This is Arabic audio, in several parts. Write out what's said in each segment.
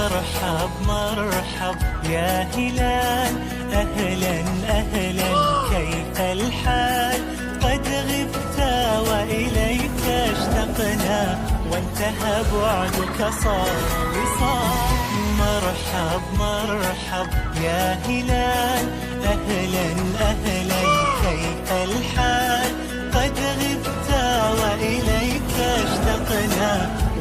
مرحب مرحب يا هلال، أهلا أهلا كيف الحال؟ قد غبت وإليك اشتقنا، وانتهى بعدك صار وصال. مرحب مرحب يا هلال، أهلا أهلا كيف الحال؟ قد غبت وإليك اشتقنا،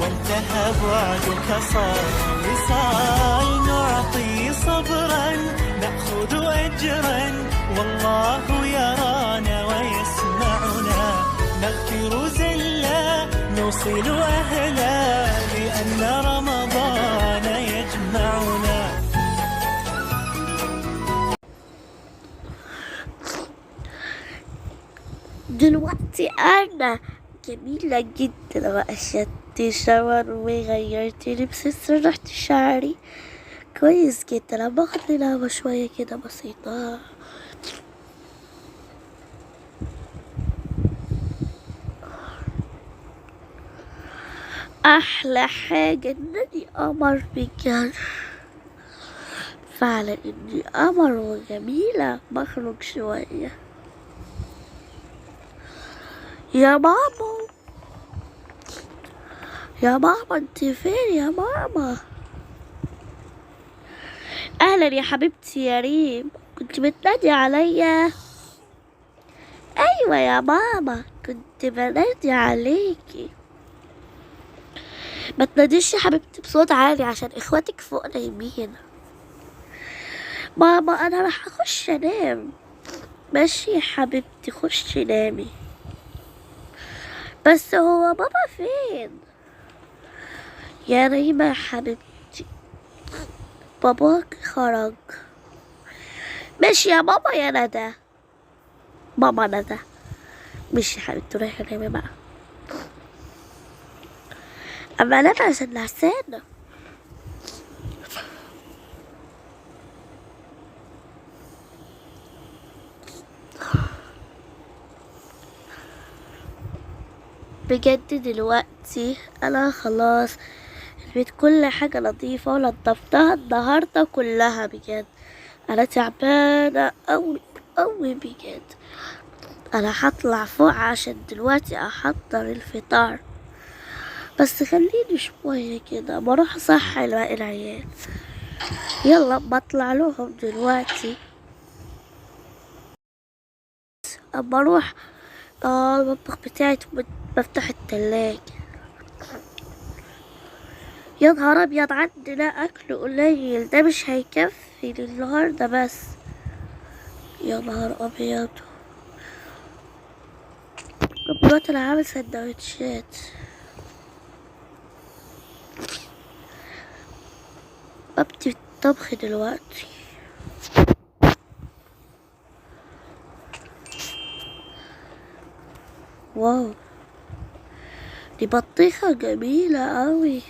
وانتهى بعدك صار وصال. نعطي صبرا نأخذ أجرا، والله يرانا ويسمعنا. نغفر زلا نوصل أهلا، لأن رمضان يجمعنا. دلوقتي أنا جميلة جدا، وأخدت شاور وغيرت لبسي، سرحت شعري كويس جدا. لما باخد لي لعبة شوية كده بسيطة. أحلى حاجة إنني قمر بجد، فعلا إني قمر وجميلة. بخرج شوية يا ماما، يا ماما انت فين يا ماما؟ اهلا يا حبيبتي يا ريم، كنت بتنادي عليا؟ ايوه يا ماما كنت بنادي عليكي. ما تناديش يا حبيبتي بصوت عالي عشان اخواتك فوق نايمين. ماما انا راح اخش انام. ماشي يا حبيبتي خشي نامي. بس هو بابا فين يا ريمة يا حبيبتي؟ باباك خرج. ماشي يا ماما يا ندى. ماما ندى ماشي يا حبيبتي روحي نامي بقى. اما انا عشان نعسانة. بجد دلوقتي انا خلاص البيت كل حاجة نظيفة ونضفتها النهاردة كلها. بجد انا تعبانة اوي اوي بجد. انا هطلع فوق عشان دلوقتي احضر الفطار، بس خليني شوية كده بروح اصحي باقي العيال. يلا بطلع لهم دلوقتي. اما اروح المطبخ بتاعي بفتح التلاجة. يا نهار ابيض عندنا اكل قليل، ده مش هيكفي للنهارده بس. يا نهار ابيض. دلوقتي انا عامل سندوتشات. ببدي الطبخ دلوقتي. واو دي بطيخة جميلة اوي،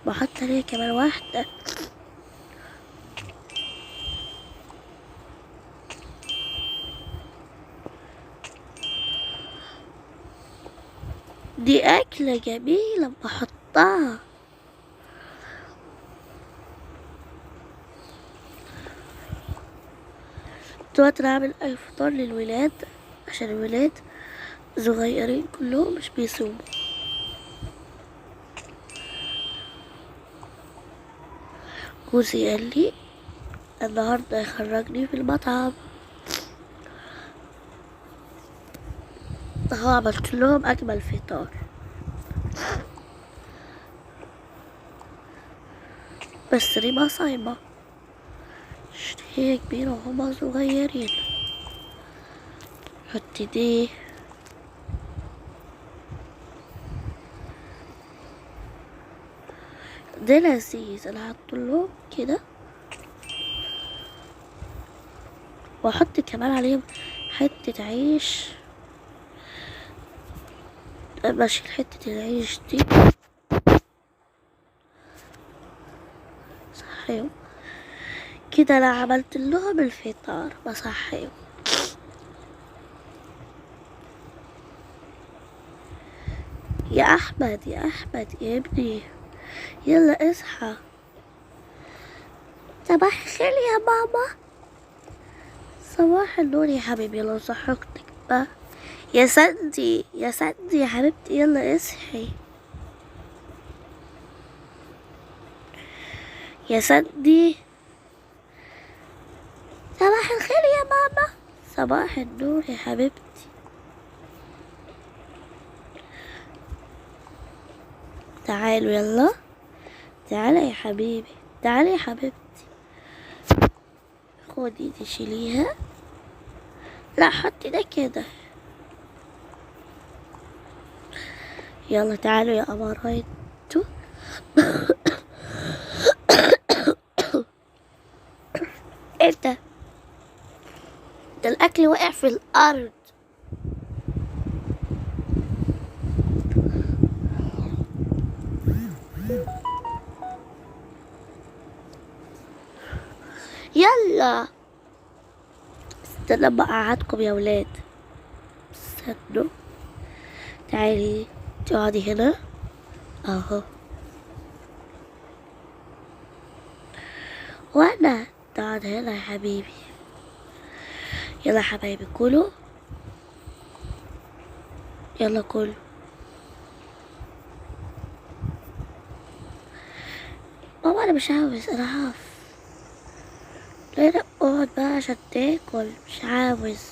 بحط عليها كمان واحدة. دي أكلة جميلة بحطها. دلوقتي أنا هعمل الفطار للولاد عشان الولاد صغيرين كلهم مش بيصوموا. جوزي قال لي النهارده يخرجني في المطعم، عملت لهم أجمل فطار. بس ريما صايمة عشان هي كبيرة وهما صغيرين. حطي دي. ده لذيذ. انا هحطلهم كده واحط كمان عليهم حتة عيش. بشيل حتة العيش دي صحيهم كده. انا عملت لهم الفطار بصحيهم. يا احمد يا احمد يا ابني يلا اصحى. صباح الخير يا ماما. صباح النور يا حبيبي، يلا صحتك بقى. يا سندي يا سندي يا حبيبتي، يلا اصحي يا سندي. صباح الخير يا ماما. صباح النور يا حبيبتي. تعالوا يلا، تعالى يا حبيبي، تعالى يا حبيبتي. خدي دي شيليها، لا حطي ده كده. يلا تعالوا يا أمرايتو. ايه ده؟ ده الأكل وقع في الأرض. يلا استنى اما اقعدكم يا ولاد. استنوا، تعالي تقعدي هنا اهو، وانا تقعد هنا يا حبيبي. يلا يا حبايبي كلوا، يلا كلوا. ماما انا مش عاوز، انا عارف. لا لا اقعد بقى عشان تاكل، مش عاوز.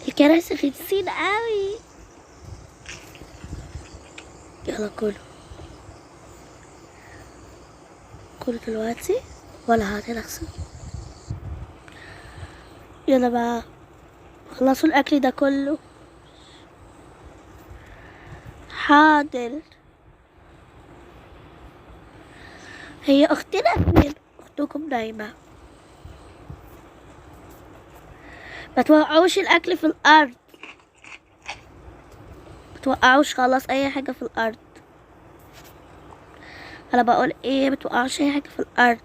الكراسي خلصين قوي. يلا كلوا، كلوا دلوقتي ولا هتنغسل. يلا بقى خلصوا الاكل ده كله. حاضر. هي اختنا فين؟ اختكم نايمة. ما توقعوش الاكل في الارض، ما توقعوش خلاص اي حاجة في الارض. انا بقول ايه، ما توقعوش اي حاجة في الارض.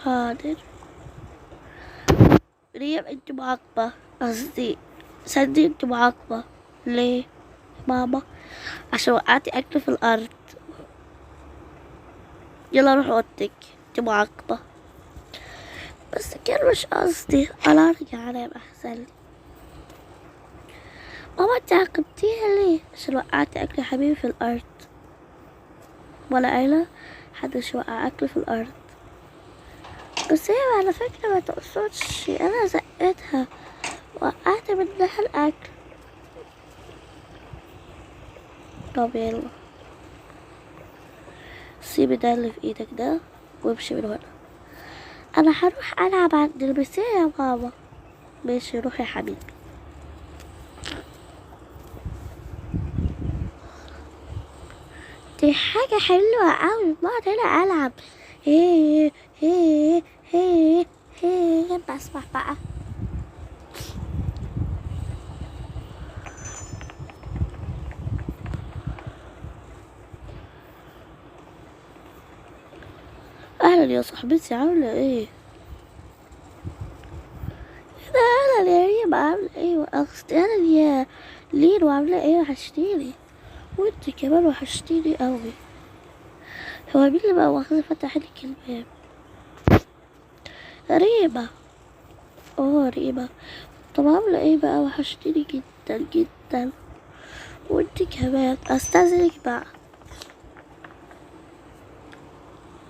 حاضر. ريم انت معاقبة، قصدي سندي انت معاقبة. ليه ماما؟ عشان وقعتي اكل في الارض. يلا روح اوضتك، انت معاقبة. بس كان مش قصدي، انا ارجع انام احسن لي. ماما انت عاقبتيها ليه؟ عشان وقعتي اكل يا حبيبي في الارض. ولا قايلة محدش وقع اكل في الارض. بس هي على فكرة ما تقصدش، انا زقتها وقعت منها الاكل. طب يلا سيبي ده اللي في ايدك ده وامشي من هنا. انا هروح العب عند المسيح يا ماما. ماشي روح يا حبيبي. دي حاجة حلوة اوي، بقعد هنا العب. هي هي هي هي بسمع بقى. اهلا يا صاحبتي، عاملة ايه؟ اهلا يا ريم، عاملة ايه؟ اهلا يا لين، وعاملة ايه؟ وحشتيني. وانت كمان وحشتيني اوي. هو مين اللي بقى واخد فتح لك الباب؟ ريمة. ريمة. طب عاملة ايه بقى؟ وحشتيني جدا جدا. وانت كمان. استاذنك بقى.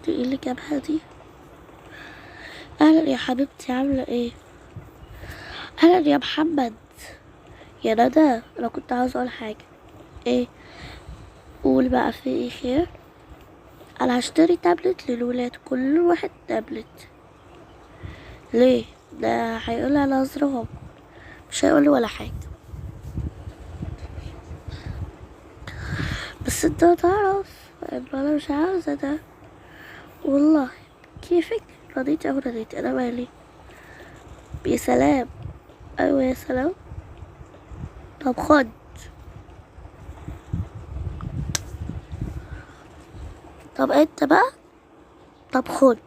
دي ايه اللي جابها دي؟ اهلا يا حبيبتي، عاملة ايه؟ اهلا يا محمد. يا ندى انا كنت عاوز اقول حاجة. ايه؟ قول بقى، في ايه خير؟ انا هشتري تابلت للولاد، كل واحد تابلت. ليه؟ ده هيقول على نظرهم، مش هيقول ولا حاجة. بس انت تعرف ان انا مش عاوزة ده والله. كيفك؟ رضيتي او رضيتي، انا مالي. يا سلام. ايوه يا سلام. طب خد. طب انت بقى. طب خد.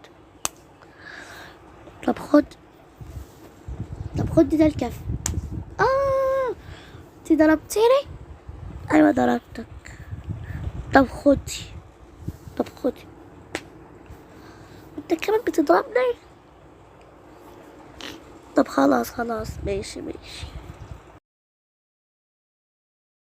طب خد. طب خد ده الكف. انت ضربتيني. ايوه ضربتك. طب خدي. طب خدي. انت كمان بتضربني. طب خلاص خلاص، ماشي ماشي.